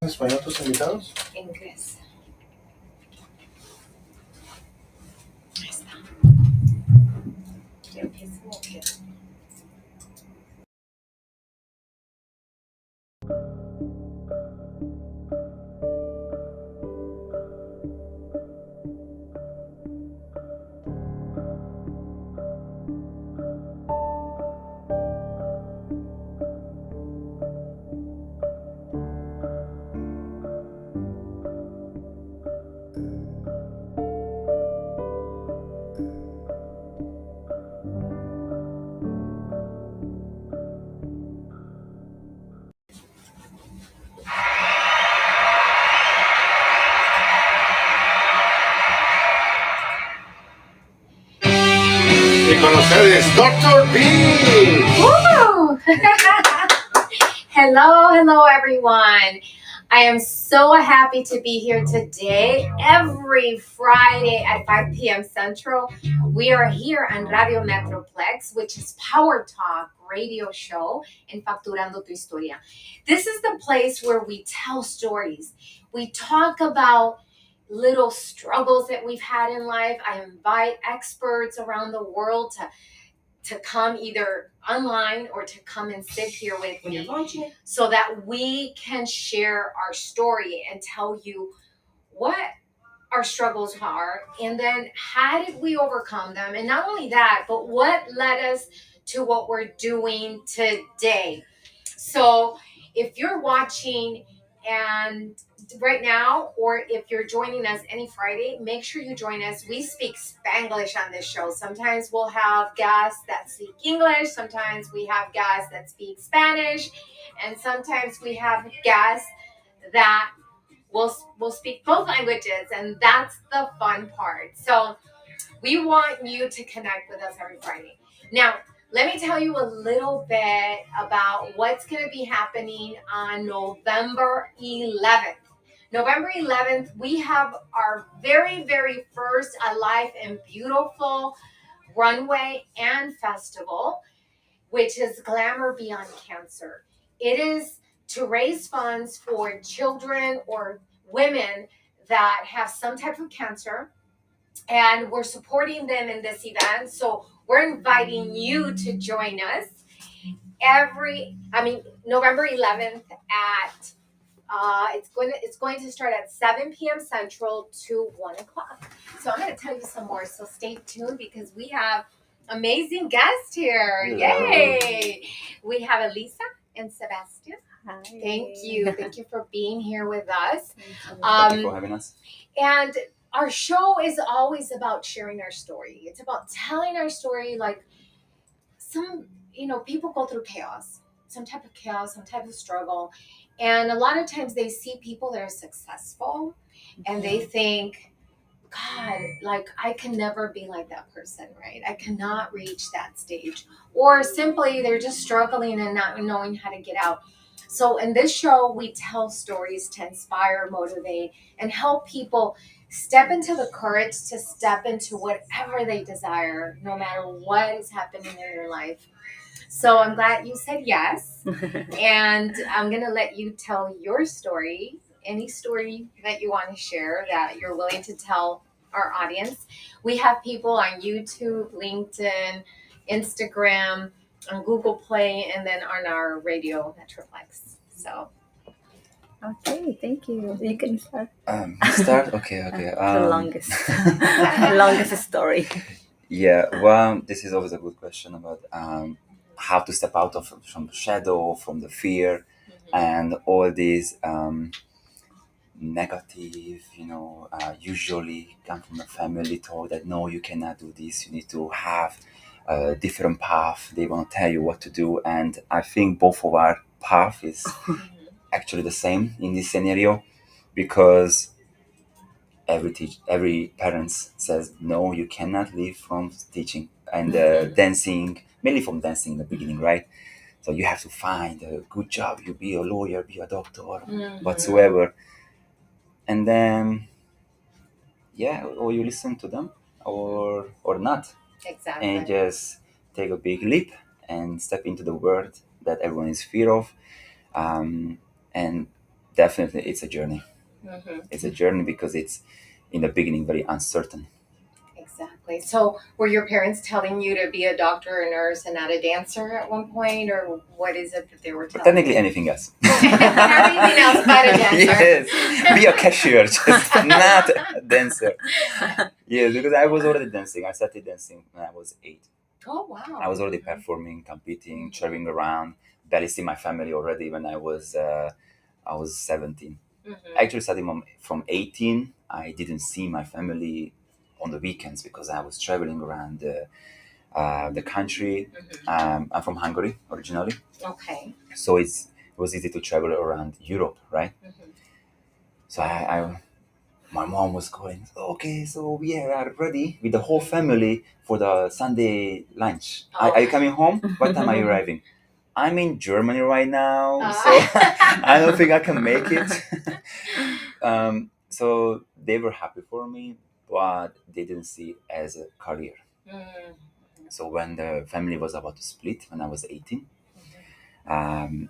¿En español tus invitados? Inglés. Ahí está. Ya empiezo o qué? Y con ustedes, Dr. B. Woo! Hello, everyone. I am so happy to be here today. Every Friday at 5 p.m. Central, we are here on Radio Metroplex, which is Power Talk radio show in Facturando Tu Historia. This is the place where we tell stories. We talk about little struggles that we've had in life. I invite experts around the world to come either online or to come and sit here with me so that we can share our story and tell you what our struggles are and then how did we overcome them, and not only that, but what led us to what we're doing today. So if you're watching and right now, or if you're joining us any Friday, make sure you join us. We speak Spanglish on this show. Sometimes we'll have guests that speak English, sometimes we have guests that speak Spanish, and sometimes we have guests that will speak both languages, and that's the fun part. So we want you to connect with us every Friday. Now, let me tell you a little bit about what's going to be happening on November 11th. November 11th, we have our very, very first Alive and Beautiful runway and festival, which is Glamour Beyond Cancer. It is to raise funds for children or women that have some type of cancer, and we're supporting them in this event. So we're inviting you to join us November 11th at it's going to start at 7 p.m. Central to 1 o'clock. So I'm going to tell you some more. So stay tuned because we have amazing guests here. Hello. Yay! We have Elisa and Sebastian. Hi. Thank you. Thank you for being here with us. Thank you for having us. And our show is always about sharing our story. It's about telling our story. Like people go through chaos, some type of struggle. And a lot of times they see people that are successful and they think, God, like I can never be like that person, right? I cannot reach that stage. Or simply they're just struggling and not knowing how to get out. So in this show, we tell stories to inspire, motivate, and help people step into the courage to step into whatever they desire, no matter what is happening in your life. So I'm glad you said yes. And I'm going to let you tell your story, any story that you want to share that you're willing to tell our audience. We have people on YouTube, LinkedIn, Instagram, on Google Play, and then on our radio Metroplex. So. Okay, thank you. You can start. Start? Okay. The longest story. Yeah, well, this is always a good question about how to step out from the shadow, from the fear, and all these negative, usually come from a family talk that no, you cannot do this, you need to have a different path. They want to tell you what to do, and I think both of our path is actually the same in this scenario, because every parent says no, you cannot live from teaching and dancing, mainly from dancing in the beginning, right? So you have to find a good job, you be a lawyer, be a doctor, whatsoever, and then or you listen to them or not. Exactly. And just take a big leap and step into the world that everyone is fear of, and definitely it's a journey. Mm-hmm. It's a journey because it's in the beginning very uncertain. Exactly. So, were your parents telling you to be a doctor, a nurse, and not a dancer at one point, or what is it that they were But telling technically you? anything else. Everything else but a dancer. Yes, be a cashier, just not a dancer. Yes, because I was already dancing. I started dancing when I was 8. Oh wow. I was already performing, competing, traveling around. Barely see my family already when I was 17. Mm-hmm. Actually, starting from 18, I didn't see my family on the weekends because I was traveling around the country. Mm-hmm. I'm from Hungary originally, Okay. so it was easy to travel around Europe, right? Mm-hmm. So my mom was calling. Okay, so we are ready with the whole family for the Sunday lunch. Are you coming home? What time are you arriving? I'm in Germany right now, so I don't think I can make it. So they were happy for me, but they didn't see it as a career. Mm-hmm. So when the family was about to split, when I was 18, um,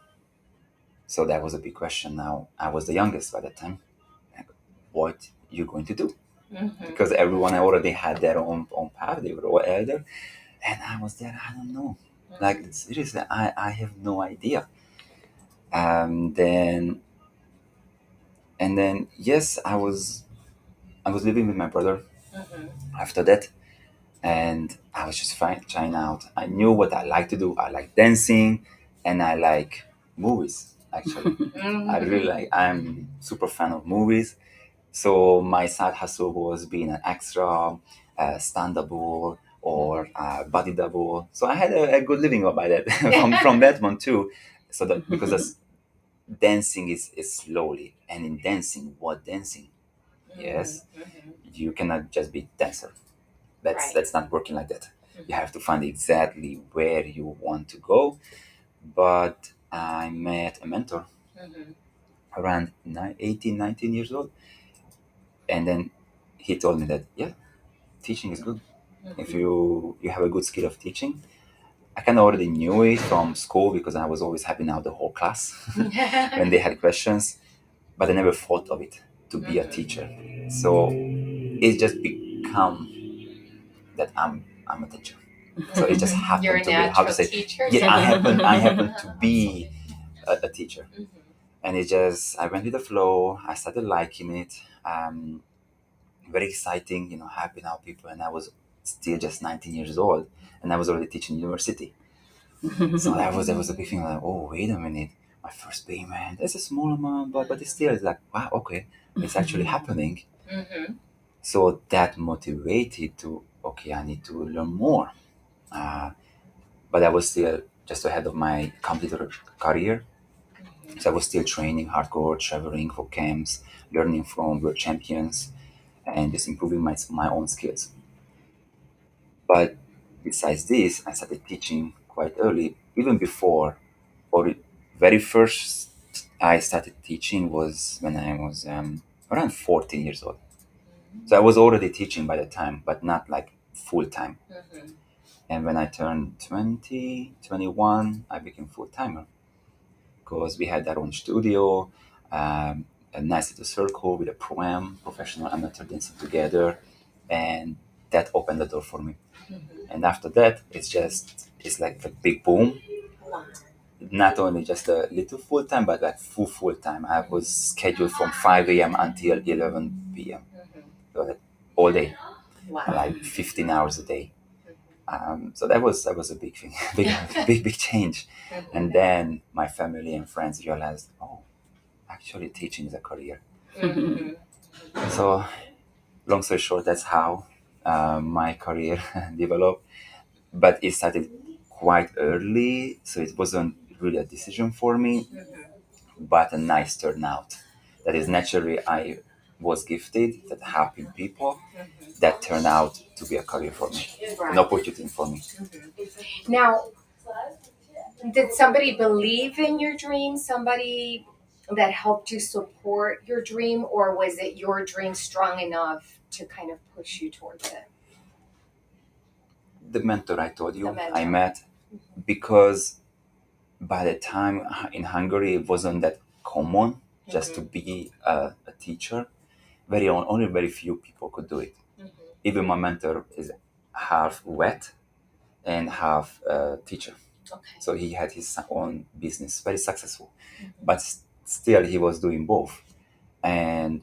so that was a big question. Now I was the youngest by that time. Like, what you going to do? Mm-hmm. Because everyone already had their own path. They were all elder, and I was there. I don't know. Like seriously, I have no idea. Then and then yes, I was living with my brother Mm-hmm. after that, and I was just trying out. I knew what I like to do. I like dancing, and I like movies. Actually, I really like. I'm super fan of movies. So my side hustle was being an extra, stand double, or body double. So I had a good living by that from that one too. So that because that's, dancing is slowly, and in dancing, what dancing? Yes, Mm-hmm. you cannot just be dancer. Right. That's not working like that. You have to find exactly where you want to go. But I met a mentor Mm-hmm. around 18, 19 years old, and then he told me that yeah, teaching is good. If you have a good skill of teaching, I kind of already knew it from school because I was always helping out the whole class when they had questions, but I never thought of it to be a teacher. So it just become that I'm a teacher. So it just You're a happened to be how to natural say teacher. yeah, I happen to be a teacher, Mhm. and it just I went with the flow. I started liking it. Very exciting, helping out people, and I was still just 19 years old, and I was already teaching university. So that was a big thing. Like, oh, wait a minute, my first payment. That's a small amount, but it's still it's like, wow, okay, it's actually happening. Mm-hmm. So that motivated to okay, I need to learn more. Uh, but I was still just ahead of my computer career. So I was still training hardcore, traveling for camps, learning from world champions, and just improving my own skills. But besides this, I started teaching quite early, even before, or very first I started teaching was when I was around 14 years old. So I was already teaching by the time, but not like full time. Mm-hmm. And when I turned 20, 21, I became full timer because we had our own studio, a nice little circle with a pro-am, professional amateur dancing together, and that opened the door for me. And after that, it's like a big boom. Wow. Not only just a little full time, but like full time. I was scheduled from 5 a.m. until 11 p.m. So like all day, Wow. like 15 hours a day. So that was a big thing, big change. And then my family and friends realized, oh, actually teaching is a career. Mm-hmm. So long story short, that's how my career developed. But it started quite early, so it wasn't really a decision for me, but a nice turnout. That is naturally I was gifted that helping people that turned out to be a career for me, an opportunity for me. Now, did somebody believe in your dream? Somebody that helped you support your dream, or was it your dream strong enough to kind of push you towards it? The mentor I told you The mentor. I met, because by the time in Hungary it wasn't that common just to be a teacher. Only very few people could do it. Even my mentor is half vet and half teacher. Okay. So he had his own business, very successful, but still he was doing both. And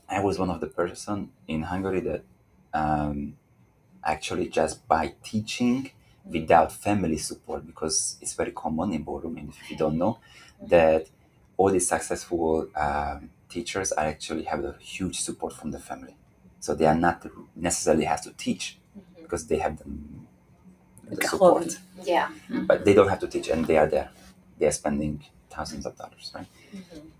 I was one of the person in Hungary that actually just by teaching without family support, because it's very common in ballroom, and if you don't know, that all these successful teachers are actually have a huge support from the family. So they are not necessarily have to teach because they have the support. Yeah. But they don't have to teach, and they are there. They are spending thousands of dollars, right?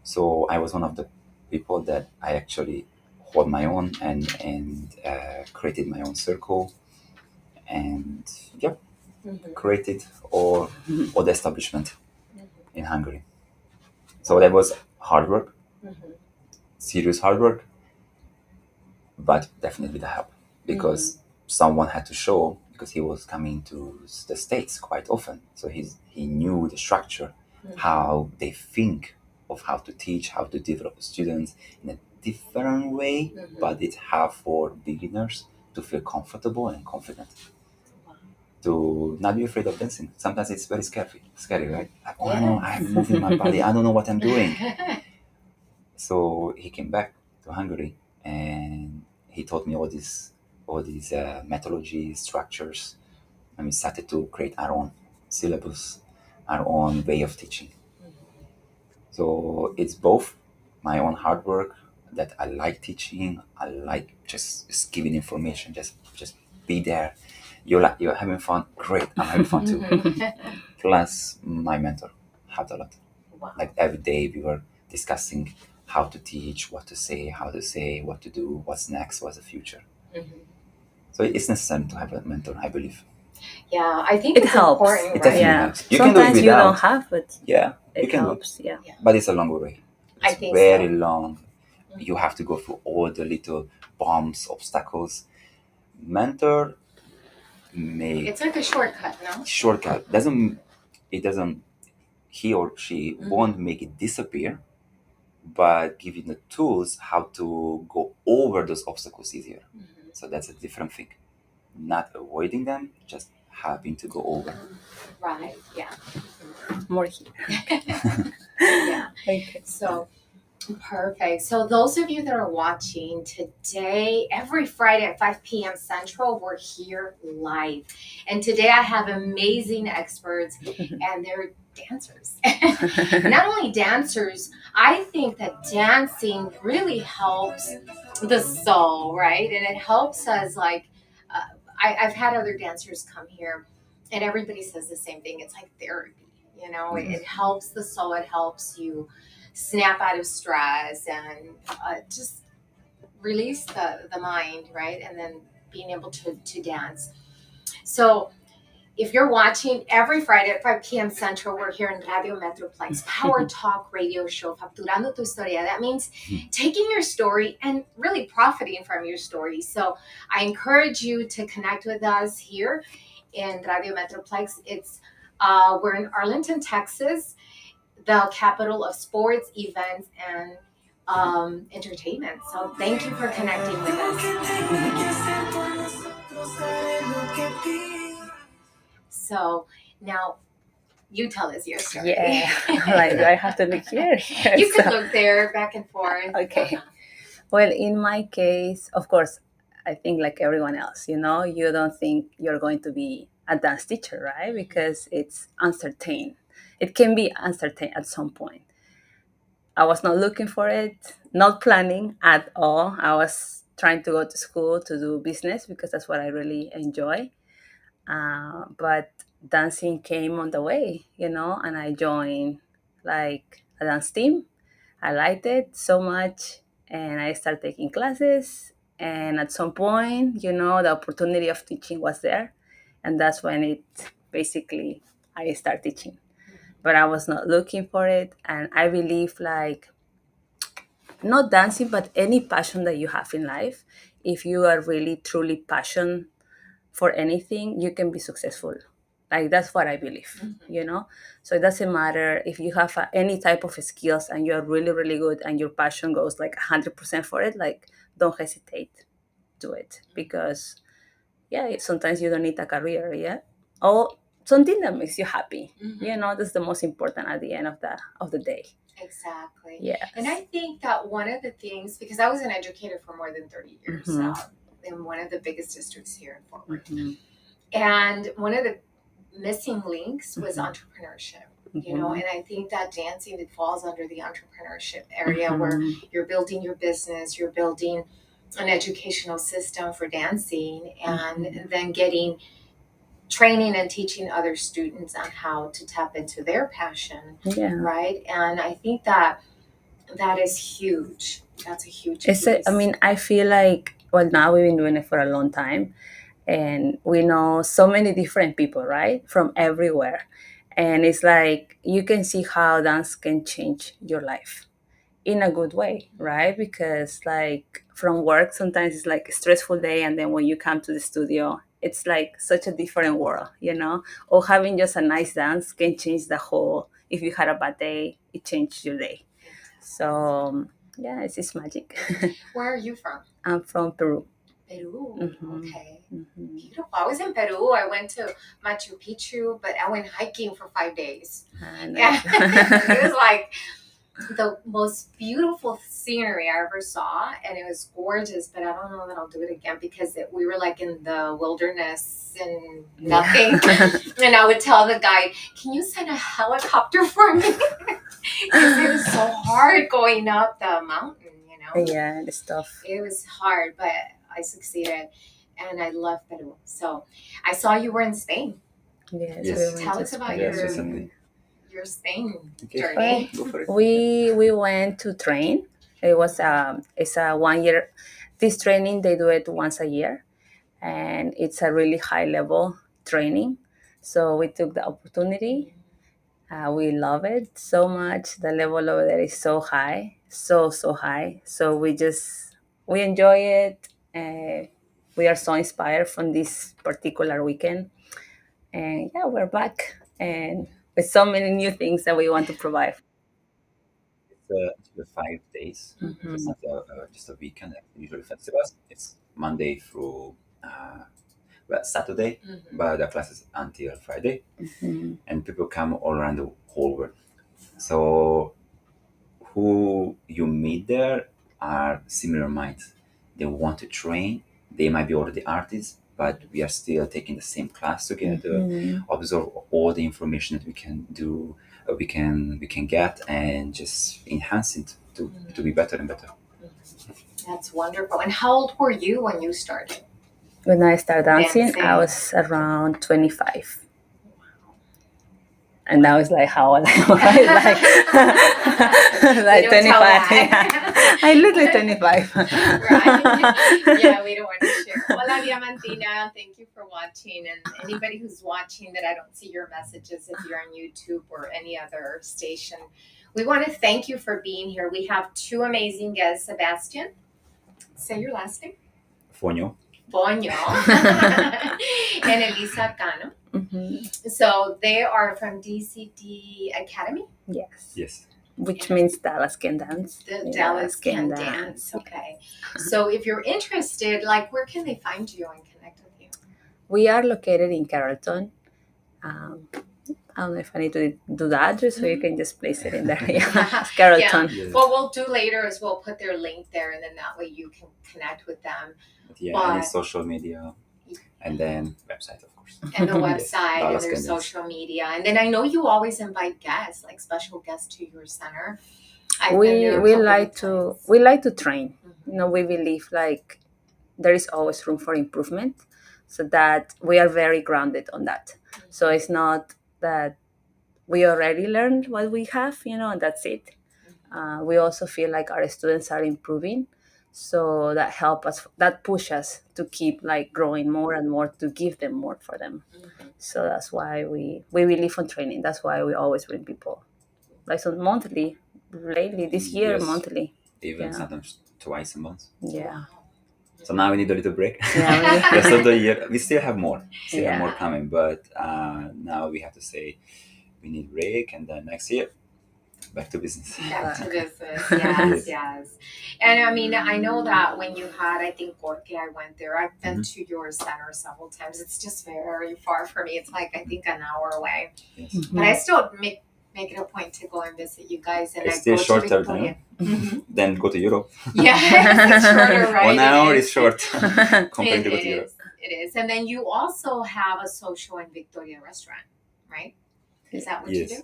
So I was one of the people that I actually hold my own and created my own circle, and created all the establishment in Hungary. So that was hard work, serious hard work, but definitely the help, because someone had to show, because he was coming to the States quite often, so he knew the structure, how they think of how to teach, how to develop students in a different way, but it's hard for beginners to feel comfortable and confident, to not be afraid of dancing. Sometimes it's very scary, right? Like, oh no, I'm moving my body, I don't know what I'm doing. So he came back to Hungary and he taught me all these methodology structures, and we started to create our own syllabus, our own way of teaching. So it's both my own hard work, that I like teaching, I like just giving information, just be there. You're having fun, great, I'm having fun too. Plus my mentor helped a lot. Wow. Like every day we were discussing how to teach, what to say, what to do, what's next, what's the future. So it's necessary to have a mentor, I believe. Yeah, I think It it's helps. important, It right? definitely Yeah. helps. You can do it Sometimes you without. don't have, but Yeah, you it can helps. do Yeah. it, but it's a long way. I It's think very so. long. You have to go through all the little bumps, obstacles. Mentor may It's like a shortcut, no? shortcut doesn't he or she won't make it disappear, but give you the tools how to go over those obstacles easier. So that's a different thing. Not avoiding them, just having to go over. Right. Yeah. More here. Yeah. Okay. So perfect. So those of you that are watching today, every Friday at 5 p.m. Central, we're here live. And today I have amazing experts and they're dancers. Not only dancers, I think that dancing really helps the soul, right? And it helps us I've had other dancers come here and everybody says the same thing. It's like therapy, you know, it helps the soul. It helps you snap out of stress and just release the mind, right? And then being able to dance. So if you're watching every Friday at 5 p.m. Central, we're here in Radio Metroplex, Power Talk radio show, Facturando Tu Historia. That means taking your story and really profiting from your story. So I encourage you to connect with us here in Radio Metroplex. We're in Arlington, Texas, the capital of sports, events, and entertainment. So thank you for connecting with us. So now you tell us your story. Yeah. Like, do I have to look here? You So- can look there back and forth. Okay. Well, in my case, of course, I think like everyone else, you know, you don't think you're going to be a dance teacher, right? Because it's uncertain. It can be uncertain at some point. I was not looking for it, not planning at all. I was trying to go to school to do business because that's what I really enjoy. But dancing came on the way, you know, and I joined like a dance team. I liked it so much, and I started taking classes. And at some point, you know, the opportunity of teaching was there, and that's when I started teaching. But I was not looking for it, and I believe like not dancing, but any passion that you have in life, if you are really truly passionate for anything, you can be successful Like that's what I believe, So it doesn't matter if you have any type of skills and you're really, really good and your passion goes like 100% for it, like don't hesitate, do it. Because yeah, sometimes you don't need a career, yeah? Or something that makes you happy. That's the most important at the end of the day. Exactly. Yes. And I think that one of the things, because I was an educator for more than 30 years in one of the biggest districts here in Fort Worth. And one of the missing links was entrepreneurship, and I think that dancing, it falls under the entrepreneurship area where you're building your business, you're building an educational system for dancing, and then getting training and teaching other students on how to tap into their passion, right? And I think that is huge. That's a huge piece. I feel like, well, now we've been doing it for a long time, and we know so many different people, right, from everywhere, and it's like you can see how dance can change your life in a good way, right? Because like from work, sometimes it's like a stressful day, and then when you come to the studio, it's like such a different world, or having just a nice dance can change the whole. If you had a bad day, it changed your day. So yeah, it's magic. Where are you from? I'm from Peru. Peru. Okay. Beautiful. I was in Peru. I went to Machu Picchu, but I went hiking for 5 days. Nice. It was like the most beautiful scenery I ever saw, and it was gorgeous, but I don't know that I'll do it again because we were like in the wilderness and nothing. And I would tell the guide, can you send a helicopter for me? Because it was so hard going up the mountain, Yeah, the stuff. It was hard, but I succeeded, and I love Peru. So I saw you were in Spain. Yes. Tell us about your Spain journey. Go for it. We went to train. It's a 1 year. This training, they do it once a year, and it's a really high level training. So we took the opportunity. We love it so much. The level over there is so high, so high. So we enjoy it. We are so inspired from this particular weekend, and yeah, we're back and with so many new things that we want to provide. It's 5 days. It's not just a weekend. Usually festivals. It's Monday through Saturday, but the class is until Friday, and people come all around the whole world. So who you meet there are similar minds. They want to train. They might be already artists, but we are still taking the same class together, absorb all the information that we can do, we can get, and just enhance it to be better and better. That's wonderful. And how old were you when you started? When I started dancing, I was around 25. And now it's like how old I was, like 25. Yeah. I look like 25. Right? Yeah, we don't want to share. Hola, Diamantina. Thank you for watching. And anybody who's watching that I don't see your messages, if you're on YouTube or any other station, we want to thank you for being here. We have two amazing guests. Sebastian, say your last name. Fonyo. And Elisa Cano. So they are from DCD Academy? Yes. Which means Dallas Can Dance. Dallas Can Dance. Okay. So if you're interested, like, where can they find you and connect with you? We are located in Carrollton. I don't know if I need to do the address, so you can just place it in there. Yeah, it's Carrollton. Yeah. What we'll do later is we'll put their link there, and then that way you can connect with them. Yeah, and social media, and then website, of course. And the website and their social media. And then I know you always invite guests, like special guests to your center. We like to train. We believe like there is always room for improvement, so that we are very grounded on that. So it's not that we already learned what we have, and that's it. We also feel like our students are improving. So that push us to keep like growing more and more, to give them more for them. So that's why we believe on training. That's why we always bring people, like so monthly. Lately, this year, monthly. Even sometimes twice a month. Yeah. So now we need a little break. Yeah, Rest of the year, we still have more. Still have Yeah. more coming, but now we have to say we need break, and then next year, back to business. Back to business. Yes. Yes. And I mean, I know that when you had, I think, Gorky, I went there. I've been Mhm. to your center several times. It's just very far for me. It's like, I think, an hour away. Yes. But I still make it a point to go and visit you guys. And It's I still go shorter to Victoria. time. Then go to Europe. Yeah, it's shorter, right? 1 hour It is short compared to go to It Europe. is. It is. And then you also have a social in Victoria restaurant, right? Is that what Yes. you do?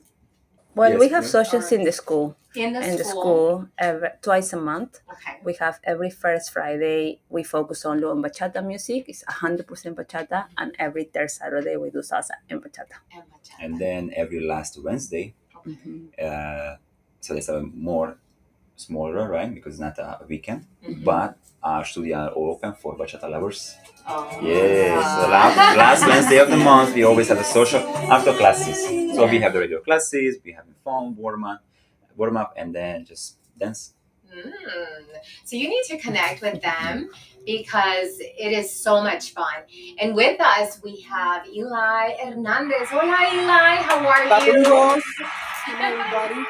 Well, Yes, we have yes. socials in the school. In the In the school. school, twice a month. Okay. We have every first Friday, we focus only on bachata music. It's 100% bachata. And every third Saturday, we do salsa and bachata. And bachata. And then every last Wednesday, Mhm. so there's a more smaller, right? Because it's not a weekend, Mhm. but our studio are all open for bachata lovers. Oh. Yes, the last Wednesday of the month, we always have a social after classes. So we have the regular classes, we have the phone warm up, and then just dance. So you need to connect with them because it is so much fun. And with us, we have Eli Hernandez. Hola, Eli. How are you? Saludos. Hello, everybody.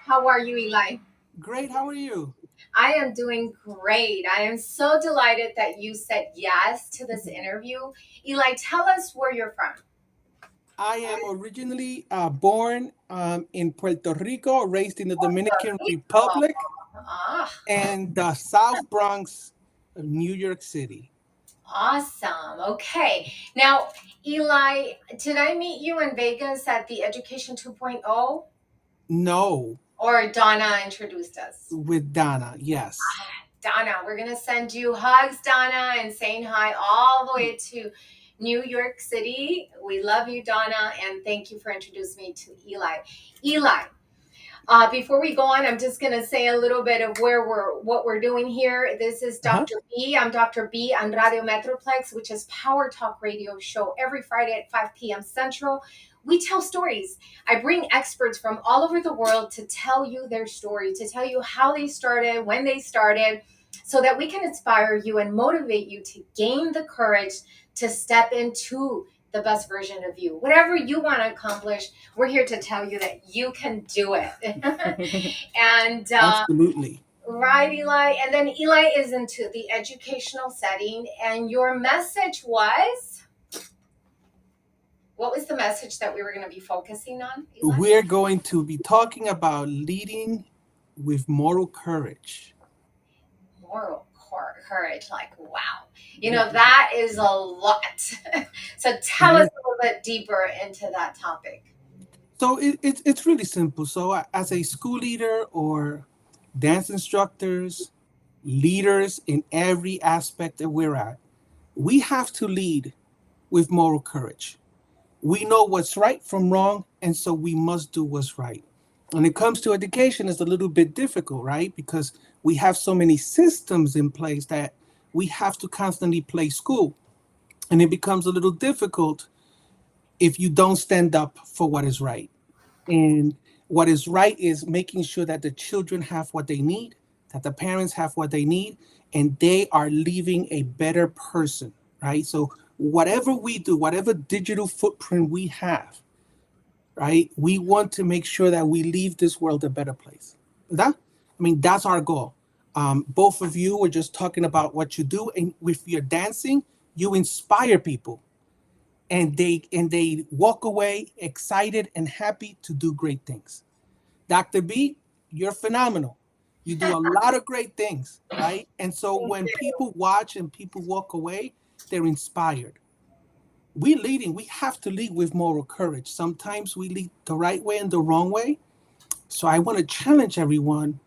How are you, Eli? Great. How are you? I am doing great. I am so delighted that you said yes to this interview. Eli, tell us where you're from. I am originally born in Puerto Rico, raised in the Dominican Republic Ah, and the South Bronx of New York City. awesome. Okay. Now, Eli, did I meet you in Vegas at the Education 2.0? No, Or Donna introduced us? with Donna. Yes. Donna, we're going to send you hugs, Donna, and saying hi all the way to New York City. We love you, Donna, and thank you for introducing me to Eli. Eli, before we go on, I'm just going to say a little bit of what we're doing here. This is Dr. B. I'm Dr. B on Radio Metroplex, which is Power Talk Radio show every Friday at 5 p.m. Central. We tell stories. I bring experts from all over the world to tell you their story, to tell you how they started, when they started, so that we can inspire you and motivate you to gain the courage to step into the best version of you. Whatever you want to accomplish, we're here to tell you that you can do it. And Absolutely. right, Eli. And then Eli is into the educational setting, and your message was... What was the message that we were going to be focusing on, Eli? We're going to be talking about leading with moral courage. Moral courage, like, wow. You know, that is a lot. So tell us a little bit deeper into that topic. So it's really simple. So as a school leader or dance instructors, leaders in every aspect that we're at, we have to lead with moral courage. We know what's right from wrong, and so we must do what's right. When it comes to education, it's a little bit difficult, right? Because we have so many systems in place that we have to constantly play school. And it becomes a little difficult if you don't stand up for what is right. And what is right is making sure that the children have what they need, that the parents have what they need, and they are leaving a better person, right? So whatever we do, whatever digital footprint we have, right? We want to make sure that we leave this world a better place. That's our goal. Both of you were just talking about what you do, and with your dancing, you inspire people, and they walk away excited and happy to do great things. Dr. B, you're phenomenal. You do a lot of great things, right? And so when people watch and people walk away, they're inspired. We have to lead with moral courage. Sometimes we lead the right way and the wrong way. So I want to challenge everyone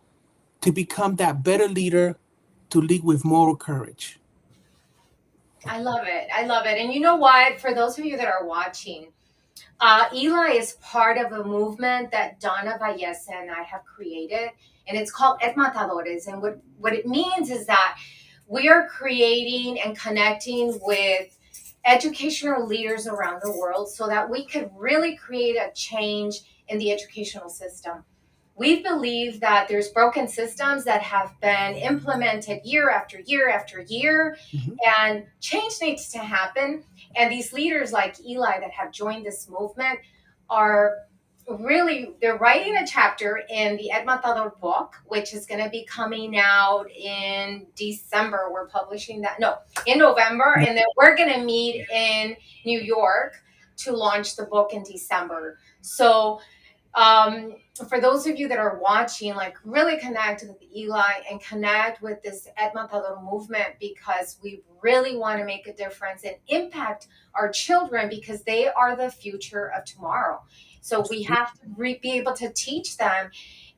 to become that better leader, to lead with moral courage. I love it. I love it. And you know what? For those of you that are watching, Eli is part of a movement that Donna Vallese and I have created, and it's called Et Matadores. And what it means is that we are creating and connecting with educational leaders around the world so that we could really create a change in the educational system. we believe that there's broken systems that have been implemented year after year after year, and change needs to happen. And these leaders like Eli that have joined this movement are really, they're writing a chapter in the Ed Matador book, which is going to be coming out in December. We're publishing that, no, in November. And then we're going to meet in New York to launch the book in December. So for those of you that are watching, like, really connect with Eli and connect with this Ed Matador movement, because we really want to make a difference and impact our children, because they are the future of tomorrow. So we have to be able to teach them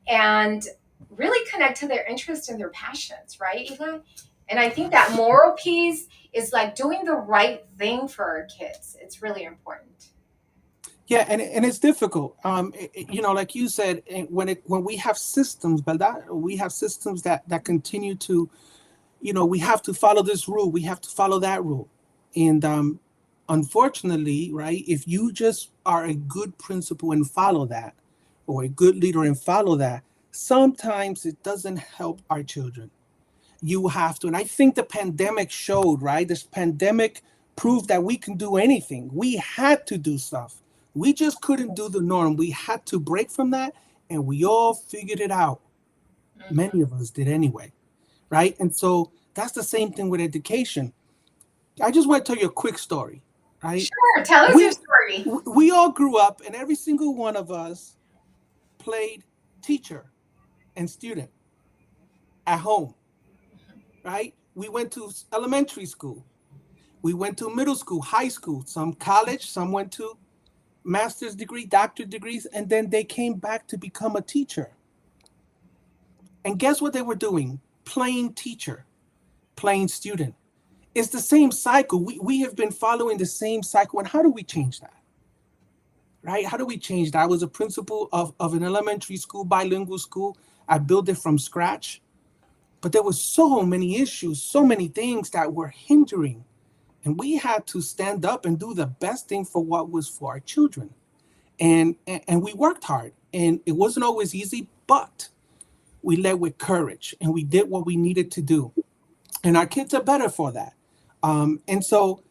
and really connect to their interests and their passions, right, Eli? And I think that moral piece is like doing the right thing for our kids. It's really important. Yeah, and it's difficult. Like you said, when we have systems, ¿verdad? We have systems that continue to, we have to follow this rule, we have to follow that rule, and unfortunately, right, if you just are a good principal and follow that, or a good leader and follow that, sometimes it doesn't help our children. You have to, and I think the pandemic showed, right? This pandemic proved that we can do anything. We had to do stuff. We just couldn't do the norm. We had to break from that, and we all figured it out. Many of us did anyway, right? And so that's the same thing with education. I just want to tell you a quick story, right? Sure, tell us your story. We all grew up, and every single one of us played teacher and student at home, right? We went to elementary school. We went to middle school, high school, some college, some went to master's degree, doctorate degrees, and then they came back to become a teacher. And guess what they were doing? Playing teacher, playing student. It's the same cycle. We have been following the same cycle. And how do we change that? Right? How do we change that? I was a principal of an elementary school, bilingual school. I built it from scratch. But there were so many issues, so many things that were hindering. And we had to stand up and do the best thing for what was for our children. And we worked hard. And it wasn't always easy, but we led with courage and we did what we needed to do. And our kids are better for that. And so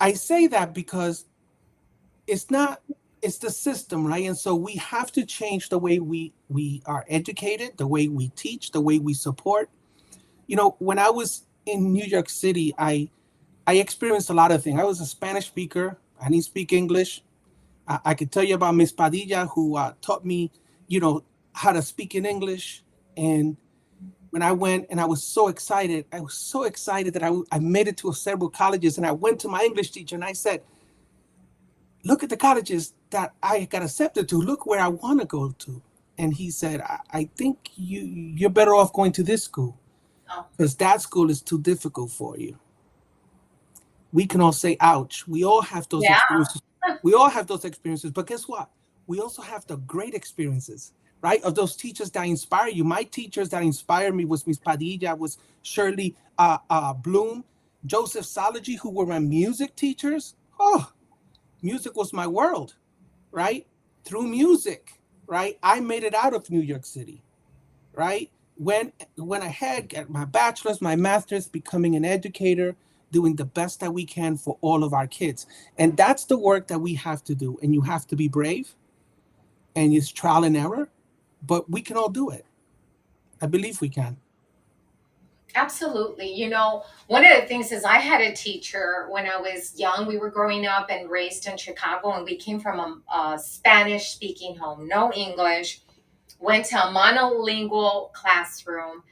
I say that because it's the system, right? And so we have to change the way we are educated, the way we teach, the way we support. When I was in New York City, I experienced a lot of things. I was a Spanish speaker. I didn't speak English. I could tell you about Miss Padilla, who taught me, how to speak in English. And when I went, and I was so excited that I made it to several colleges. And I went to my English teacher and I said, look at the colleges that I got accepted to. Look where I want to go to. And he said, I think you're better off going to this school, because that school is too difficult for you. We can all say, ouch. We all have those experiences. We all have those experiences. But guess what? We also have the great experiences, right? Of those teachers that inspire you. My teachers that inspired me was Miss Padilla, was Shirley Bloom, Joseph Salagy, who were my music teachers. Oh, music was my world, right? Through music, right? I made it out of New York City, right? When I had my bachelor's, my master's, becoming an educator, doing the best that we can for all of our kids. And that's the work that we have to do. And you have to be brave, and it's trial and error, but we can all do it. I believe we can. Absolutely. One of the things is, I had a teacher when I was young. We were growing up and raised in Chicago, and we came from a Spanish speaking home, no English, went to a monolingual classroom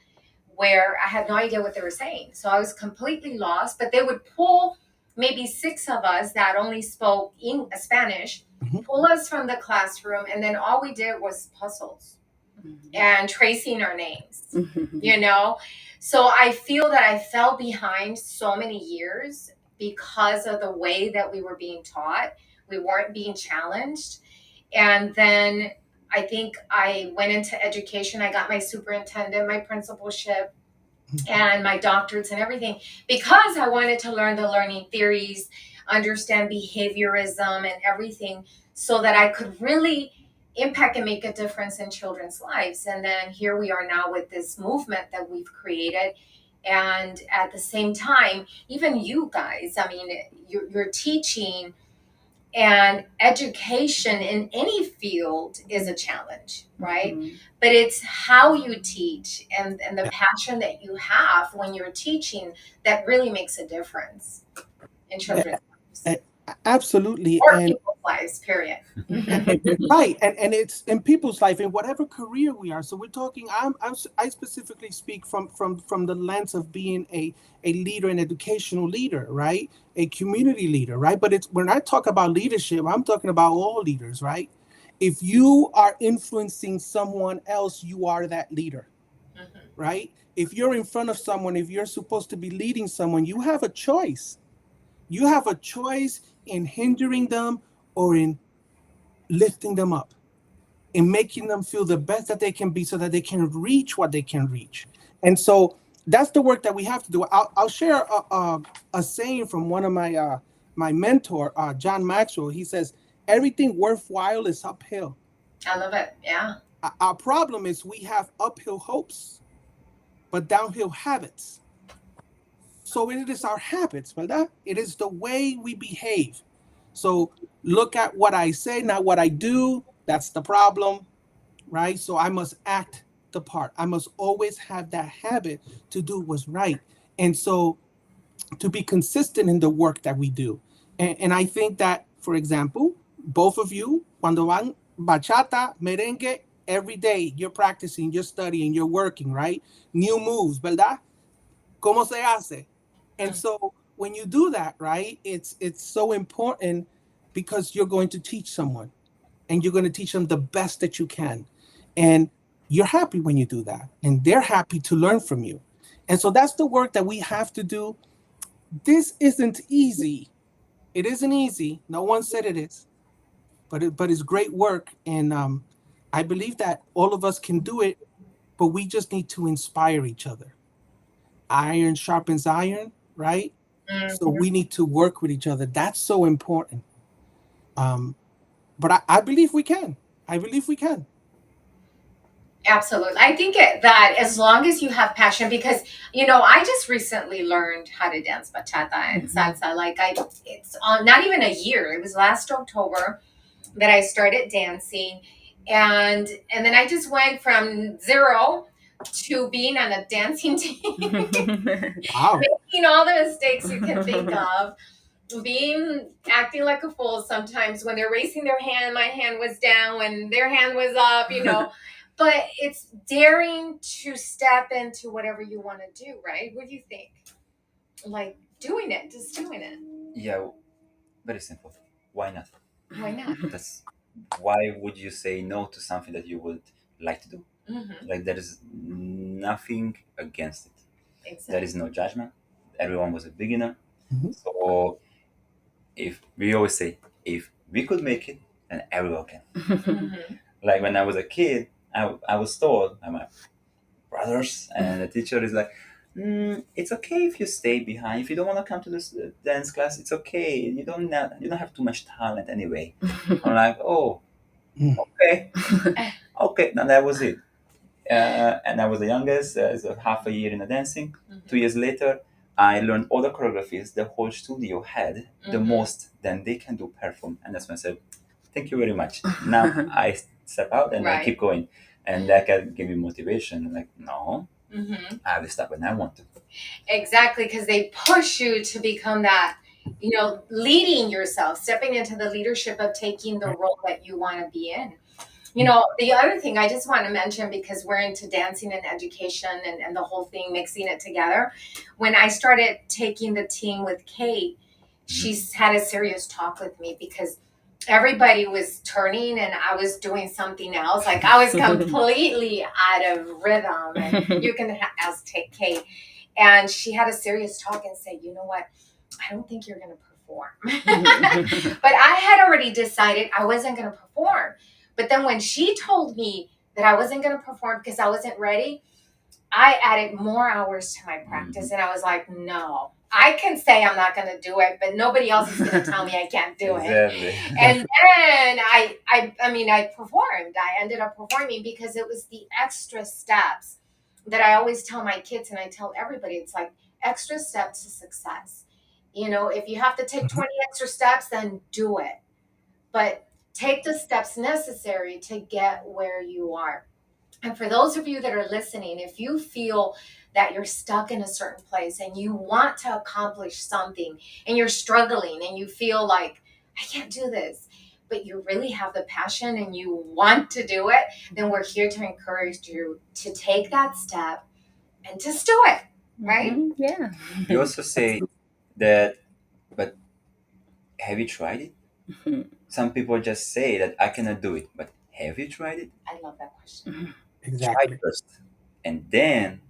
where I had no idea what they were saying. So I was completely lost, but they would pull maybe 6 of us that only spoke Spanish, pull us from the classroom, and then all we did was puzzles and tracing our names, So I feel that I fell behind so many years because of the way that we were being taught. We weren't being challenged. And then I think I went into education. I got my superintendent, my principalship, and my doctorates and everything, because I wanted to learn the learning theories, understand behaviorism and everything, so that I could really impact and make a difference in children's lives. And then here we are now with this movement that we've created. And at the same time, even you guys, I mean, you're teaching, and education in any field is a challenge, right? Mhm. But it's how you teach and the passion that you have when you're teaching that really makes a difference in children's lives Absolutely. or And people's lives, period. right, and it's in people's life in whatever career we are. So we're talking. I specifically speak from the lens of being a leader, an educational leader, right? A community leader, right? But it's when I talk about leadership, I'm talking about all leaders, right? If you are influencing someone else, you are that leader, Mhm. right? If you're in front of someone, if you're supposed to be leading someone, you have a choice. You have a choice in hindering them or in lifting them up, in making them feel the best that they can be so that they can reach what they can reach. And so that's the work that we have to do. I'll share a saying from one of my mentor, John Maxwell. He says, everything worthwhile is uphill. I love it. Yeah. Our problem is we have uphill hopes, but downhill habits. So it is our habits, ¿verdad? It is the way we behave. So look at what I say, not what I do. That's the problem, right? So I must act the part. I must always have that habit to do what's right. And so to be consistent in the work that we do. And I think that, for example, both of you, cuando van bachata, merengue, every day you're practicing, you're studying, you're working, right? New moves, ¿verdad? ¿Cómo se hace? And so when you do that, right, it's so important because you're going to teach someone and you're going to teach them the best that you can. And you're happy when you do that. And they're happy to learn from you. And so that's the work that we have to do. This isn't easy. It isn't easy. No one said it is, but it's great work. And I believe that all of us can do it, but we just need to inspire each other. Iron sharpens iron, right? So Mhm. we need to work with each other. That's so important. Um, but I believe we can. I believe we can. Absolutely. I think that as long as you have passion, because I just recently learned how to dance bachata and salsa. Like it's on not even a year. It was last October that I started dancing, and then I just went from zero to being on a dancing team, Wow. making all the mistakes you can think of, acting like a fool sometimes when they're raising their hand. My hand was down when their hand was up. But it's daring to step into whatever you want to do, right? What do you think? Like doing it, just doing it. Yeah, very simple. Why not? Why not? That's why would you say no to something that you would like to do? Mm-hmm. Like there is nothing against it. There Exactly. is no judgment. Everyone was a beginner. Mhm. So if we always say if we could make it, then everyone can. Mm-hmm. Like when I was a kid, I was told by my brothers and the teacher is like, it's okay if you stay behind. If you don't want to come to this dance class, it's okay. You don't have too much talent anyway. I'm like, oh, Mm. okay, okay. And that was it. And I was the youngest, so half a year in the dancing. Mm-hmm. 2 years later, I learned all the choreographies the whole studio had, the Mhm. most than they can do perform. And that's when I said, thank you very much. Now I step out and I Right. keep going. And that can give me motivation. I'm like, no, Mm-hmm. I will stop when I want to. Exactly, because they push you to become that, leading yourself, stepping into the leadership of taking the role that you want to be in. The other thing I just want to mention, because we're into dancing and education and the whole thing, mixing it together. When I started taking the team with Kate, she's had a serious talk with me because everybody was turning and I was doing something else. Like I was completely out of rhythm. And you can ask Kate. And she had a serious talk and said, you know what? I don't think you're going to perform. But I had already decided I wasn't going to perform. But then when she told me that I wasn't going to perform because I wasn't ready, I added more hours to my practice. And I was like, no, I can say I'm not going to do it, but nobody else is going to tell me I can't do it. Exactly. And then I performed. I ended up performing because it was the extra steps that I always tell my kids, and I tell everybody, it's like extra steps to success. You know, if you have to take 20 extra steps, then do it. But take the steps necessary to get where you are. And for those of you that are listening, if you feel that you're stuck in a certain place and you want to accomplish something and you're struggling and you feel like, I can't do this, but you really have the passion and you want to do it, then we're here to encourage you to take that step and just do it, right? Mhm, yeah. You also say that, but have you tried it? Mhm. Some people just say that I cannot do it, but have you tried it? I love that question. Try Exactly. first, and then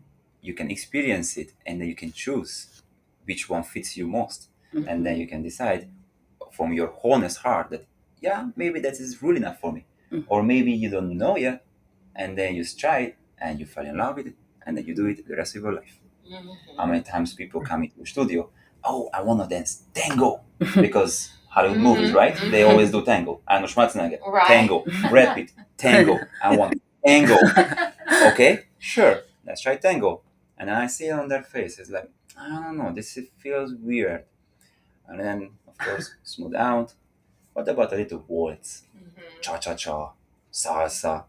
you can experience it, and then you can choose which one fits you most, and then you can decide from your honest heart that yeah, maybe that is really not for me, Mhm. or maybe you don't know yet, and then you try it and you fall in love with it, and then you do it the rest of your life. How many times people come into the studio, oh, I want to dance tango, because Hollywood movies, right? They always do tango. Arnold Schwarzenegger, Right. tango. Brad Pitt, tango. I want tango. Okay, sure, let's try tango. And then I see it on their faces, like, I don't know, this feels weird. And then, of course, smooth out. What about a little waltz? Cha-cha-cha, salsa,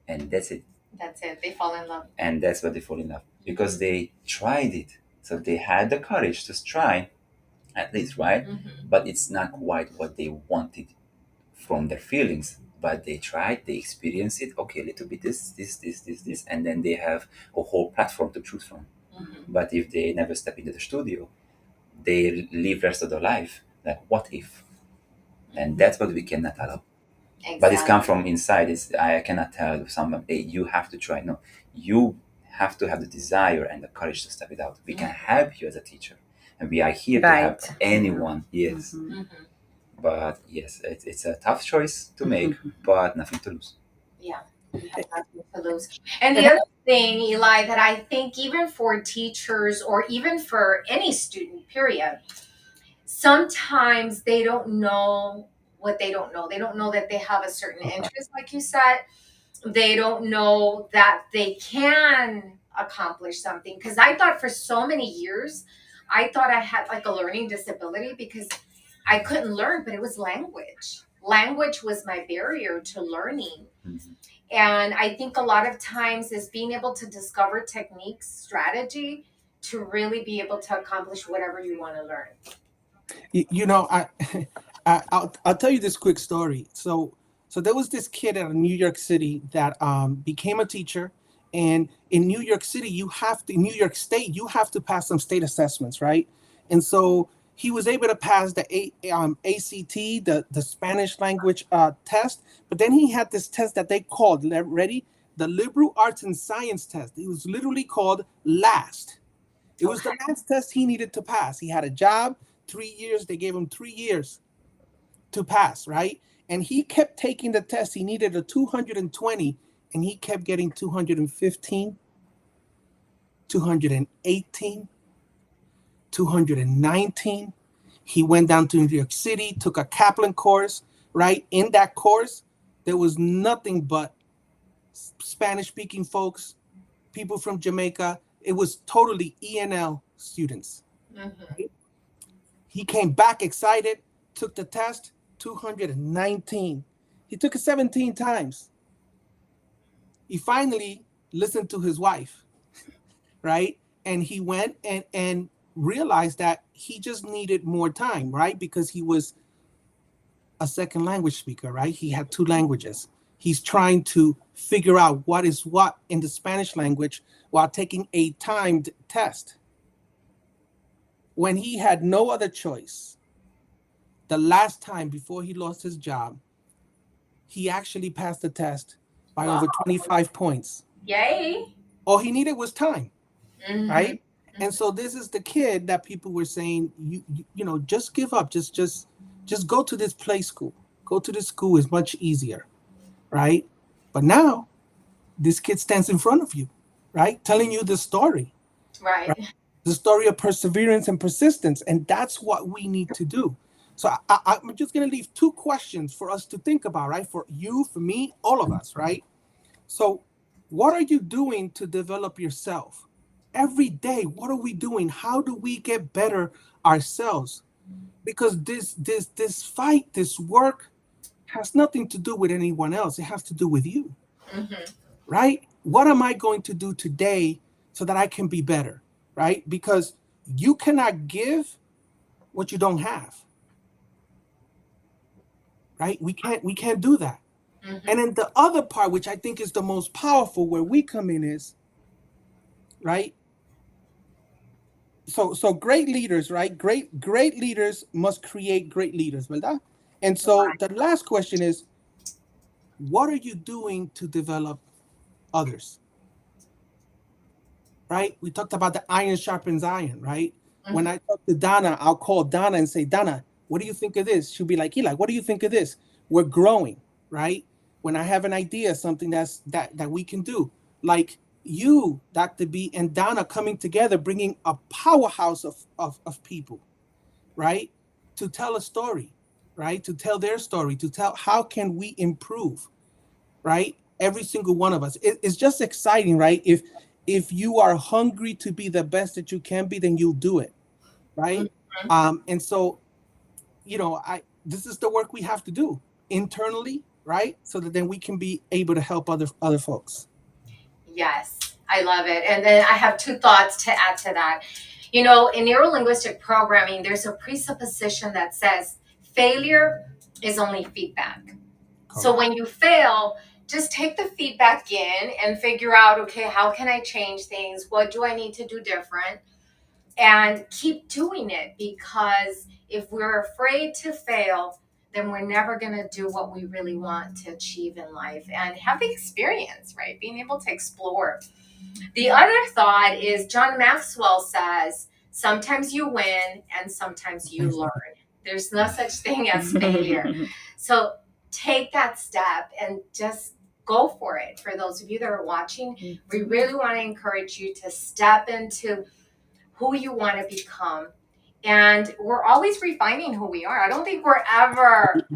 and that's it. That's it. They fall in love. And that's what they fall in love, because they tried it. So they had the courage to try, at least, right? But it's not quite what they wanted from their feelings. But they tried, they experienced it. Okay, a little bit this, and then they have a whole platform to choose from. But if they never step into the studio, they live rest of their life like, what if? And that's what we cannot allow. Exactly. But it's come from inside. It's, I cannot tell someone, hey, you have to try. No, you have to have the desire and the courage to step it out. We can help you as a teacher, and we are here to help Right. anyone. Yes, but yes, it's a tough choice to make, but nothing to lose. Yeah, we have nothing to lose. And the other thing, Eli, that I think even for teachers or even for any student, period, sometimes they don't know what they don't know. They don't know that they have a certain interest, like you said. They don't know that they can accomplish something. Because I thought for so many years, I thought I had like a learning disability because I couldn't learn, but it was language. Language was my barrier to learning. And I think a lot of times is being able to discover techniques, strategy to really be able to accomplish whatever you want to learn. You know, I'll tell you this quick story. So there was this kid out of New York City that became a teacher, and in New York City, in New York State, you have to pass some state assessments, right? And so he was able to pass the ACT, the Spanish language test, but then he had this test that they called, ready, the Liberal Arts and Science test. It was literally called LAST. It was the last test he needed to pass. He had a job, 3 years. They gave him 3 years to pass, right? And he kept taking the test. He needed a 220, and he kept getting 215, 218, 219. He went down to New York City, took a Kaplan course, right? In that course, there was nothing but Spanish-speaking folks, people from Jamaica. It was totally ENL students. Right? He came back excited, took the test, 219. He took it 17 times. He finally listened to his wife, right? And he went and realized that he just needed more time, right? Because he was a second language speaker, right? He had 2 languages. He's trying to figure out what is what in the Spanish language while taking a timed test. When he had no other choice, the last time before he lost his job, he actually passed the test by over 25 points. Yay. All he needed was time, right? And so this is the kid that people were saying, you know, just give up, just go to this play school. Go to this school is much easier, right? But now this kid stands in front of you, right? Telling you the story. Right. the story of perseverance and persistence. And that's what we need to do. So I'm just going to leave 2 questions for us to think about, right? For you, for me, all of us, right? So what are you doing to develop yourself? Every day, what are we doing? How do we get better ourselves? Because this fight, this work has nothing to do with anyone else. It has to do with you, right? What am I going to do today so that I can be better, right? Because you cannot give what you don't have, right? We can't do that. And then the other part, which I think is the most powerful, where we come in is, right? So great leaders, right? Great leaders must create great leaders, ¿verdad? And so the last question is, what are you doing to develop others? Right? We talked about the iron sharpens iron, right? When I talk to Donna, I'll call Donna and say, Donna, what do you think of this? She'll be like, Eli, what do you think of this? We're growing, right? When I have an idea, something that we can do, like you, Dr. B, and Donna coming together, bringing a powerhouse of people, right? To tell a story, right? To tell their story, to tell how can we improve, right? Every single one of us. It's just exciting, right? If you are hungry to be the best that you can be, then you'll do it, right? And so, this is the work we have to do internally, right? So that then we can be able to help other folks. Yes, I love it. And then I have 2 thoughts to add to that. In neurolinguistic programming, there's a presupposition that says failure is only feedback. Correct. So when you fail, just take the feedback in and figure out, okay, how can I change things? What do I need to do different? And keep doing it, because if we're afraid to fail, then we're never going to do what we really want to achieve in life and have the experience, right? Being able to explore. The other thought is John Maxwell says, sometimes you win and sometimes you learn. There's no such thing as failure. So take that step and just go for it. For those of you that are watching, we really want to encourage you to step into who you want to become. And we're always refining who we are. I don't think we're ever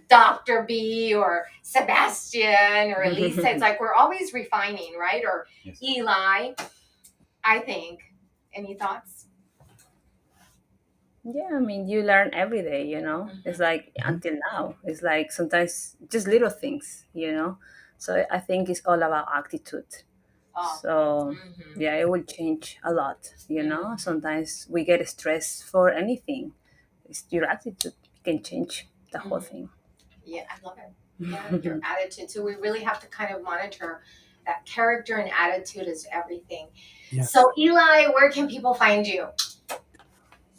Dr. B or Sebastian or Elisa. It's like we're always refining, right? Or yes. Eli, I think. Any thoughts? Yeah, I mean, you learn every day, It's like until now. It's like sometimes just little things, So I think it's all about attitude. So yeah, it will change a lot, Sometimes we get stressed for anything. It's your attitude can change the whole thing. Yeah, I love it. Yeah, your attitude. So we really have to kind of monitor that. Character and attitude is everything. Yes. So Eli, where can people find you?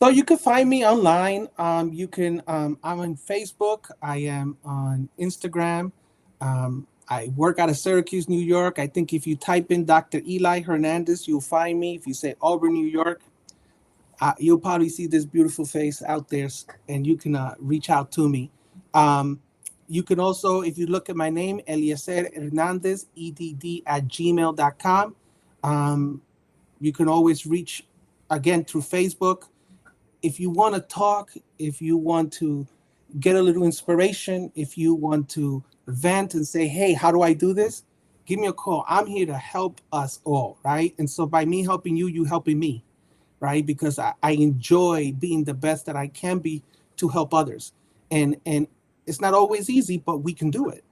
So you can find me online. You can. I'm on Facebook. I am on Instagram. I work out of Syracuse, New York. I think if you type in Dr. Eli Hernandez, you'll find me. If you say Auburn, New York, you'll probably see this beautiful face out there, and you can reach out to me. You can also, if you look at my name, Eliezer Hernandez, edd@gmail.com. You can always reach, again, through Facebook. If you want to talk, if you want to get a little inspiration, if you want to vent and say, hey, how do I do this? Give me a call. I'm here to help us all, right? And so by me helping you, you helping me, right? Because I enjoy being the best that I can be to help others. And it's not always easy, but we can do it.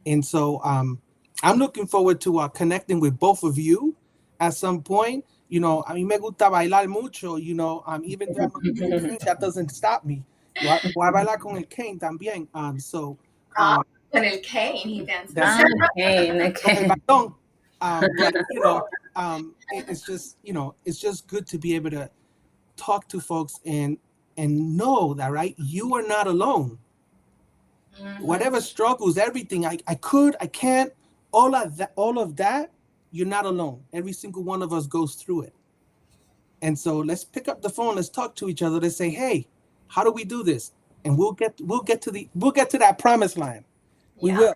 And so I'm looking forward to connecting with both of you at some point. A mí me gusta bailar mucho, even though I'm that doesn't stop me. Voy a bailar con el cane también. Con el cane, he dances. Okay. It's just good to be able to talk to folks and know that, right? You are not alone. Whatever struggles, everything, I can't, all of that, you're not alone. Every single one of us goes through it. And so let's pick up the phone. Let's talk to each other. Let's say, hey, how do we do this? And we'll get to that promised land. We will.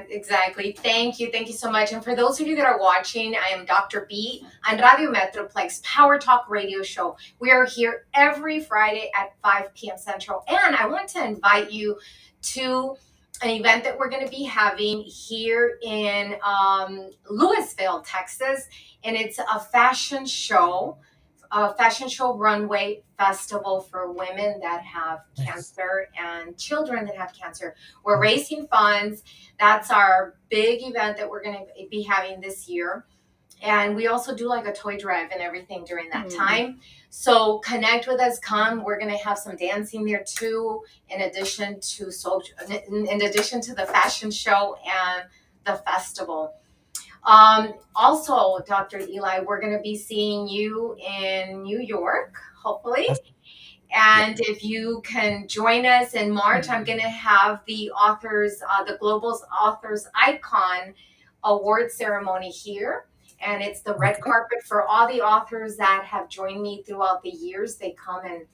Exactly. Thank you. Thank you so much. And for those of you that are watching, I am Dr. B on Radio Metroplex Power Talk Radio Show. We are here every Friday at 5 p.m. Central. And I want to invite you to an event that we're going to be having here in Louisville, Texas. And it's a fashion show runway festival for women that have cancer and children that have cancer. We're raising funds. That's our big event that we're going to be having this year. And we also do like a toy drive and everything during that time. So connect with us, come. We're going to have some dancing there too, in addition to the fashion show and the festival. Also, Dr. Eli, we're going to be seeing you in New York, hopefully. And if you can join us in March, I'm going to have the Global Authors Icon Award ceremony here. And it's the red carpet for all the authors that have joined me throughout the years. They come and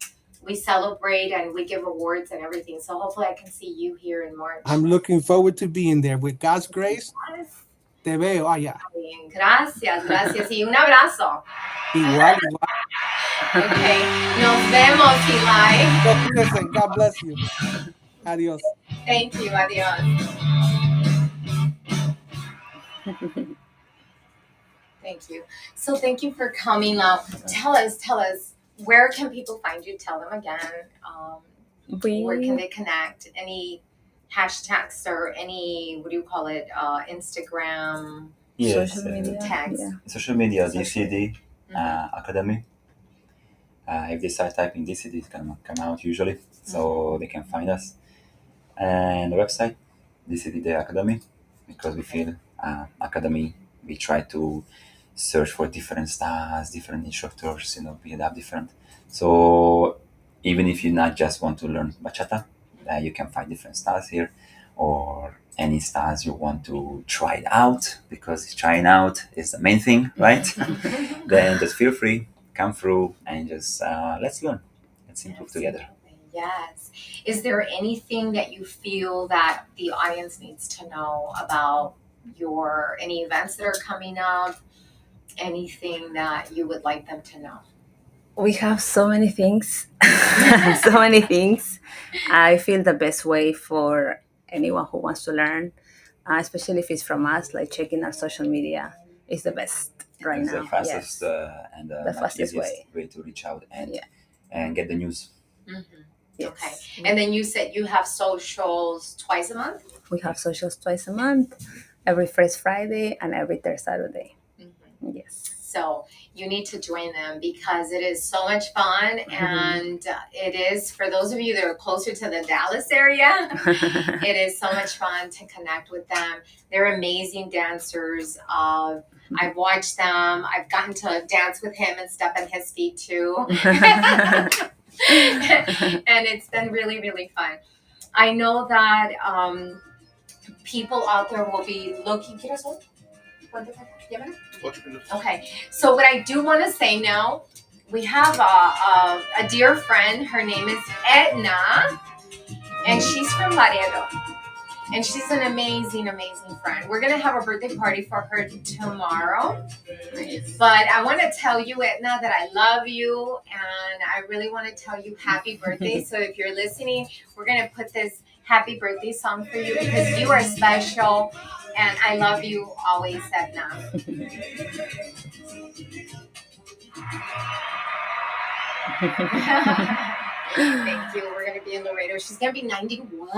we celebrate and we give awards and everything. So hopefully I can see you here in March. I'm looking forward to being there. With God's grace, te veo allá. Gracias. Y un abrazo. Igual. Okay. Nos vemos, Eli. God bless you. Adios. Thank you. Adios. Thank you. So thank you for coming out. Tell us, where can people find you? Tell them again. Where can they connect? Any hashtags or any, Instagram? Yes, social media tags. Social media, DCD Academy. If they start typing DCD, it's gonna come out usually, so they can find us. And the website, DCD the Academy, because we feel academy, we try to search for different styles, different instructors, we adapt different. So even if you not just want to learn bachata, you can find different styles here, or any styles you want to try it out, because trying out is the main thing, right? Then just feel free, come through, and just let's learn, let's improve together. Yes. Is there anything that you feel that the audience needs to know about any events that are coming up? Anything that you would like them to know? We have so many things. I feel the best way for anyone who wants to learn, especially if it's from us, like checking our social media, is the best right now. The fastest and the fastest way to reach out and get the news. Yes. Okay. And then you said you have socials twice a month? We have socials twice a month, every first Friday and every third Saturday. Yes. So you need to join them because it is so much fun. And it is, for those of you that are closer to the Dallas area, it is so much fun to connect with them. They're amazing dancers. I've watched them. I've gotten to dance with him and step on his feet too. And it's been really, really fun. I know that people out there will be looking. Okay, so what I do want to say now, we have a dear friend. Her name is Edna, and she's from Laredo. And she's an amazing, amazing friend. We're going to have a birthday party for her tomorrow. But I want to tell you, Edna, that I love you. And I really want to tell you happy birthday. So if you're listening, we're going to put this happy birthday song for you because you are special. And I love you always, Edna. Thank you. We're going to be in Laredo. She's going to be 91.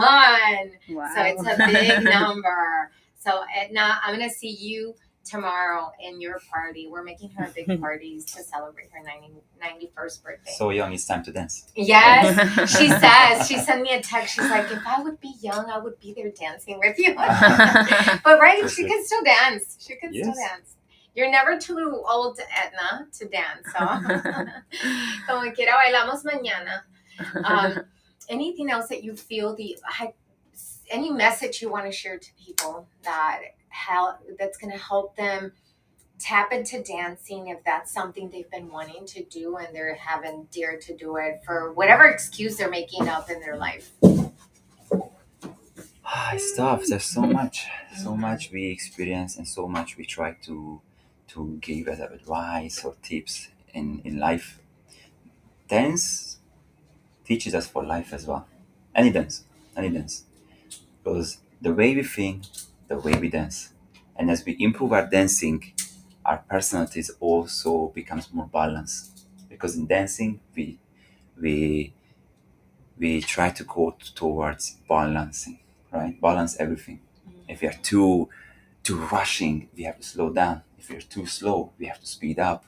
Wow. So it's a big number. So Edna, I'm going to see you tomorrow in your party. We're making her a big party to celebrate her 91st birthday. So young, it's time to dance. Yes. She sent me a text. She's like, if I would be young, I would be there dancing with you. But right, she can still dance. She can still dance. You're never too old, Edna, to dance. So. Como quiera, bailamos mañana. Anything else that you feel, any message you want to share to people that's going to help them tap into dancing if that's something they've been wanting to do and they haven't dared to do it for whatever excuse they're making up in their life? It's tough. There's so much we experience, and so much we try to give as advice or tips in life. Dance teaches us for life as well. Any dance, because the way we think, the way we dance, and as we improve our dancing, our personalities also becomes more balanced. Because in dancing, we we try to go towards balancing, right? Balance everything. If we are too rushing, we have to slow down. If we're too slow, we have to speed up,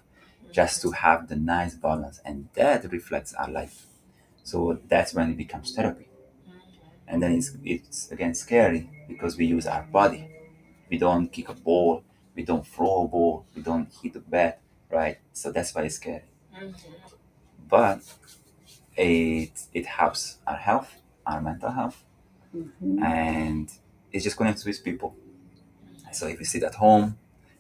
just to have the nice balance, and that reflects our life. So that's when it becomes therapy. And then it's again scary because we use our body. We don't kick a ball, we don't throw a ball, we don't hit a bat, right? So that's why it's scary. But it helps our health, our mental health, and it just connects with people. So if you sit at home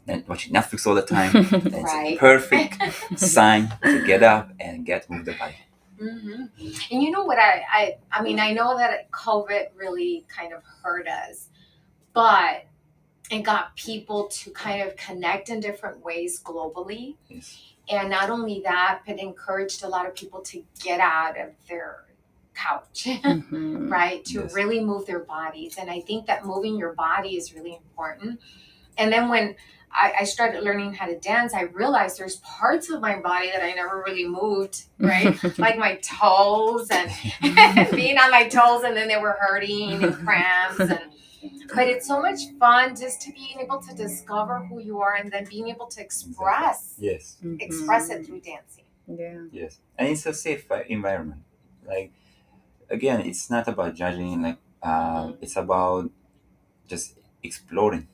and watching Netflix all the time, then it's a Right. perfect sign to get up and get move the body. And you know what, I mean, I know that COVID really kind of hurt us, but it got people to kind of connect in different ways globally. Yes. And not only that, but encouraged a lot of people to get out of their couch, right? To Yes. really move their bodies. And I think that moving your body is really important. And then when I started learning how to dance, I realized there's parts of my body that I never really moved, right? Like my toes and being on my toes, and then they were hurting and cramps. But it's so much fun just to being able to discover who you are, and then being able to express Yes. it through dancing. Yeah. Yes. And it's a safe environment. Like, again, it's not about judging. Like, it's about just exploring,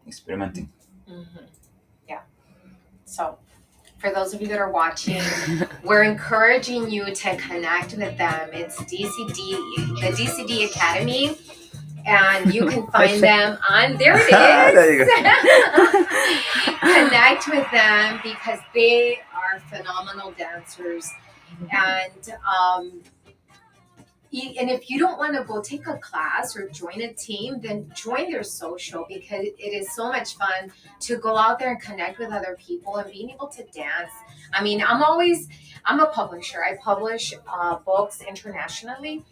experimenting. Yeah. So for those of you that are watching, we're encouraging you to connect with them. It's the DCD Academy, and you can find them on, there it is. There you go. Connect with them because they are phenomenal dancers. And if you don't want to go take a class or join a team, then join their social, because it is so much fun to go out there and connect with other people and being able to dance. I mean, I'm a publisher. I publish books internationally.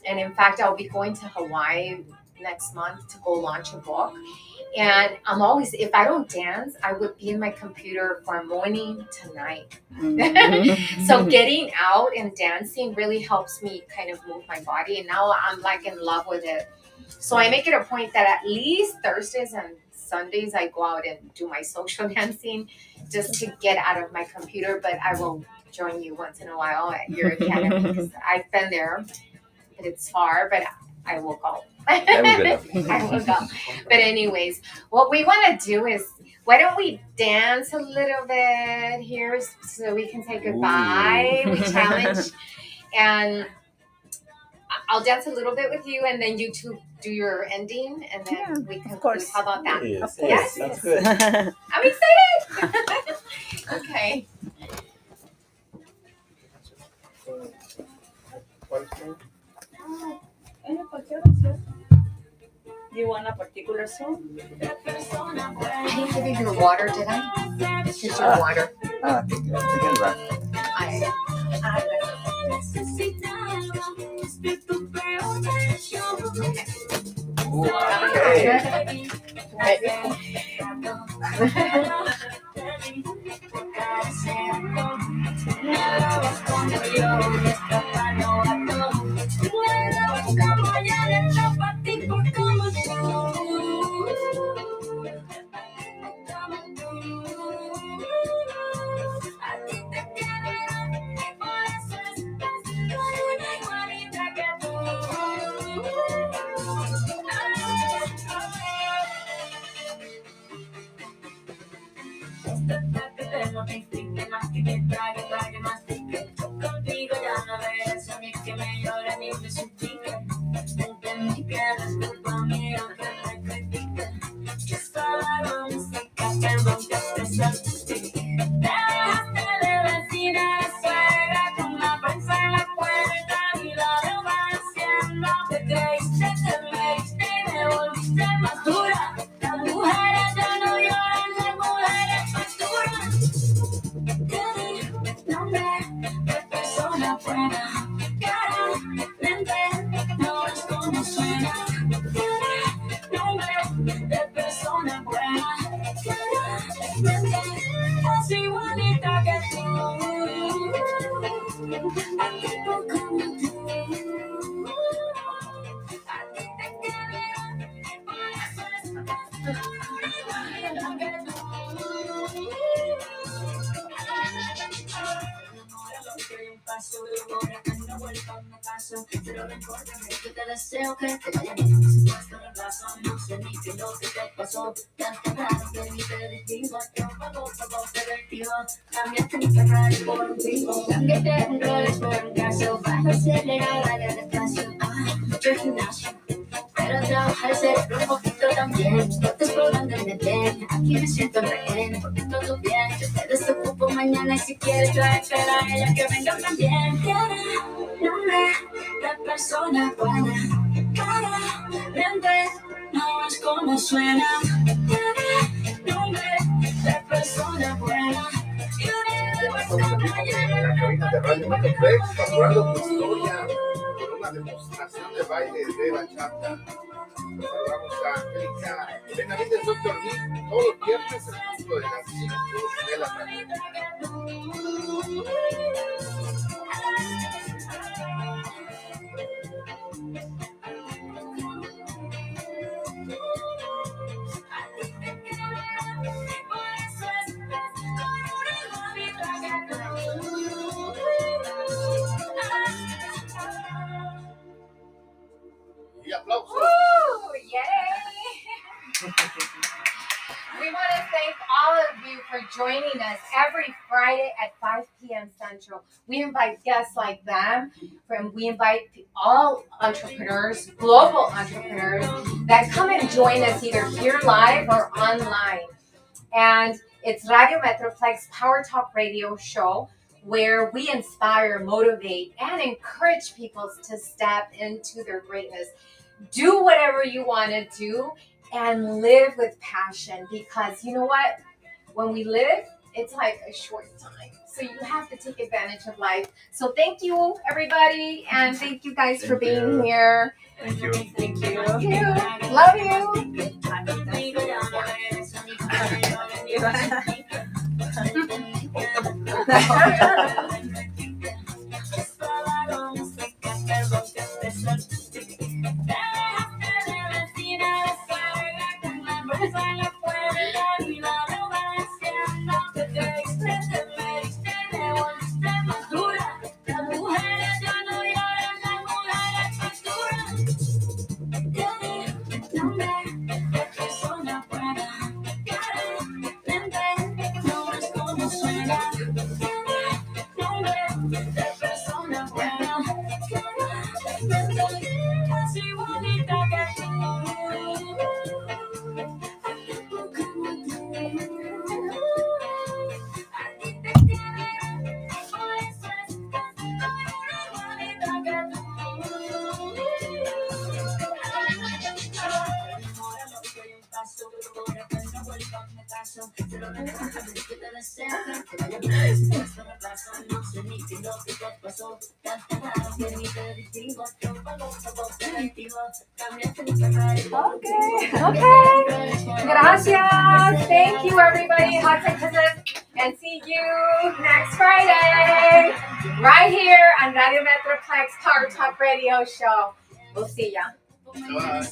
And in fact, I'll be going to Hawaii next month to go launch a book. And I'm always, if I don't dance, I would be in my computer from morning to night. So getting out and dancing really helps me kind of move my body. And now I'm like in love with it. So I make it a point that at least Thursdays and Sundays, I go out and do my social dancing just to get out of my computer. But I will join you once in a while at your academy, because I've been there, but it's far, but I will go. That would be lovely. I will go. But anyways, what we want to do is, why don't we dance a little bit here so we can say goodbye. Ooh. We challenge. And I'll dance a little bit with you, and then you two do your ending, and then we conclude. course. How about that? Yes, Yes. sounds good. I'm excited. Okay. Do you want a particular song? I didn't give you your water, did I? Here's your water. We can run. Okay. casi igualita que tú. A tipo como tú. A ti te quiero, por eso es igualita que tú. Paso, ahora que no vuelva me caso, pero no importa que te deseo que te vaya bien, si puesto reemplazo, no sé ni qué es lo que te pasó, tan raro que ni te desdigo, yo pago pervertido, cambiaste mi Ferrari por un trigo, cambiaste un Rolex por un caso, bajo acelerada de despacio, mucho gimnasio. Pero trabajar el cerebro un poquito también. No te explorando en el tren. Aquí me siento en rehén. Porque todo bien. Yo te desocupo mañana. Y si quieres tráetela a ella que venga también. Tiene nombre de persona buena. Claramente no es como suena. Tiene nombre de persona buena. Estamos aquí en la cabina de Radio Metroplex, facturando tu historia con una demostración de baile de bachata. Saludamos a Angélica Benavides, Dr. D, todos los viernes en punto de las 5 de la tarde. Y aplausos. Woo! Yay! We want to thank all of you for joining us every Friday at 5 p.m. Central. We invite guests like them, we invite all entrepreneurs, global entrepreneurs, that come and join us either here live or online. And it's Radio Metroplex Power Talk Radio Show, where we inspire, motivate, and encourage people to step into their greatness. Do whatever you want to do and live with passion, because you know what? When we live, it's like a short time. So you have to take advantage of life. So thank you, everybody. And thank you guys for being here. Thank you. Thank you. Love you. Okay. Gracias. Thank you, everybody. Hot kisses. And see you next Friday. Right here on Radio Metroplex Power Talk Radio Show. We'll see ya. Bye.